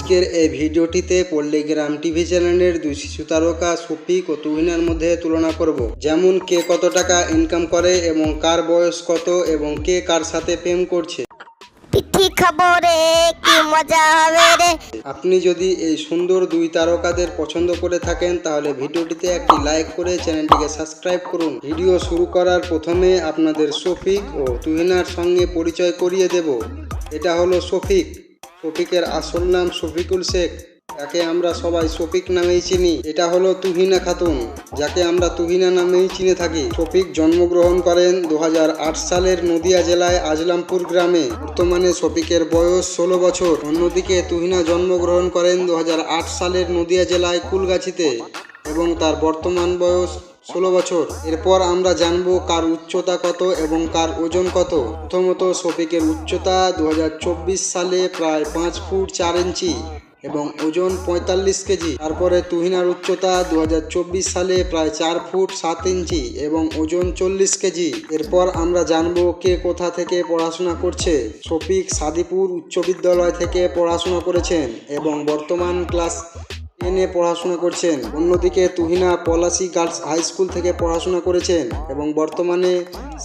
আজকের এই ভিডিওটিতে পল্লীগ্রাম টিভি চ্যানেলের দুই শিশু তারকা শফিক ও তুহিনার মধ্যে তুলনা করব। যেমন কে কত টাকা ইনকাম করে এবং কার বয়স কত এবং কে কার সাথে প্রেম করছে। আপনি যদি এই সুন্দর দুই তারকাদের পছন্দ করে থাকেন তাহলে ভিডিওটিতে একটি লাইক করে চ্যানেলটিকে সাবস্ক্রাইব করুন। ভিডিও শুরু করার প্রথমে আপনাদের শফিক ও তুহিনার সঙ্গে পরিচয় করিয়ে দেব। এটা হলো শফিক। শফিকের আসল নাম শফিকুল শেখ, যাকে আমরা সবাই শফিক নামেই চিনি। এটা হলো তুহিনা খাতুন, যাকে আমরা তুহিনা নামেই চিনে থাকি। শফিক জন্মগ্রহণ করেন 2008 সালের নদিয়া জেলায় আজলামপুর গ্রামে। বর্তমানে শফিকের বয়স 16 বছর। অন্যদিকে তুহিনা জন্মগ্রহণ করেন 2008 সালের নদিয়া জেলায় কুলগাছিতে এবং তার বর্তমান বয়স 16 বছর। এরপর আমরা জানবো কার উচ্চতা কত এবং কার ওজন কত। প্রথমত শফিকের উচ্চতা 2024 সালে প্রায় 5 ফুট 4 ইঞ্চি এবং ওজন 45 কেজি। তারপরে তুহিনার উচ্চতা 2024 সালে প্রায় 4 ফুট 7 ইঞ্চি এবং ওজন 40 কেজি। এরপর আমরা জানবো কে কোথা থেকে পড়াশোনা করছে। শফিক সাদিপুর উচ্চ বিদ্যালয় থেকে পড়াশোনা করেছেন এবং বর্তমান ক্লাস 10-এ পড়াশোনা করছেন। অন্যদিকে Tuhina Palashi girls high school থেকে পড়াশোনা করেছেন এবং বর্তমানে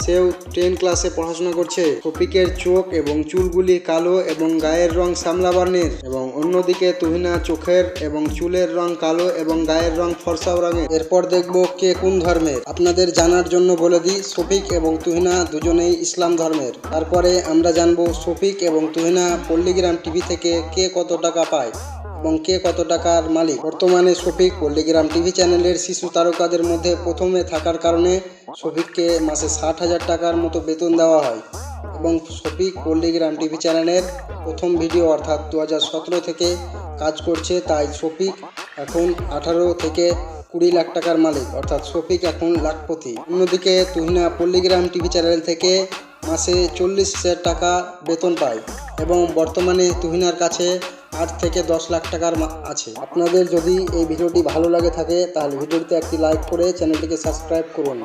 সেও 10 ক্লাসে পড়াশোনা করছে। শফিকের চোখ এবং চুলগুলি কালো এবং গায়ের রং শ্যামলা বর্ণের এবং অন্যদিকে তুহিনা চোখের এবং চুলের রং কালো এবং গায়ের রং ফর্সা রঙের। এরপর দেখব কে কোন ধর্মের। আপনাদের জানার জন্য বলে দিই, শফিক এবং তুহিনা দুজনেই ইসলাম ধর্মের। তারপরে আমরা জানবো শফিক এবং তুহিনা পল্লীগ্রাম টিভি থেকে কে কত টাকা পায় এবং কে কত টাকার মালিক। বর্তমানে শফিক পল্লীগ্রাম টিভি চ্যানেলের শিশু তারকাদের মধ্যে প্রথমে থাকার কারণে শফিককে মাসে 60,000 টাকার মতো বেতন দেওয়া হয় এবং শফিক পল্লীগ্রাম টিভি চ্যানেলের প্রথম ভিডিও অর্থাৎ 2017 থেকে কাজ করছে, তাই শফিক এখন 18 থেকে 20 লাখ টাকার মালিক, অর্থাৎ শফিক এখন লাখপতি। অন্যদিকে তুহিনা পল্লীগ্রাম টিভি চ্যানেল থেকে মাসে 40,000 টাকা বেতন পায় এবং বর্তমানে তুহিনার কাছে 8 থেকে 10 লাখ টাকার আছে। আপনাদের যদি এই ভিডিওটি ভালো লাগে থাকে তাহলে ভিডিওটিতে একটি লাইক করে চ্যানেলটিকে সাবস্ক্রাইব করুন।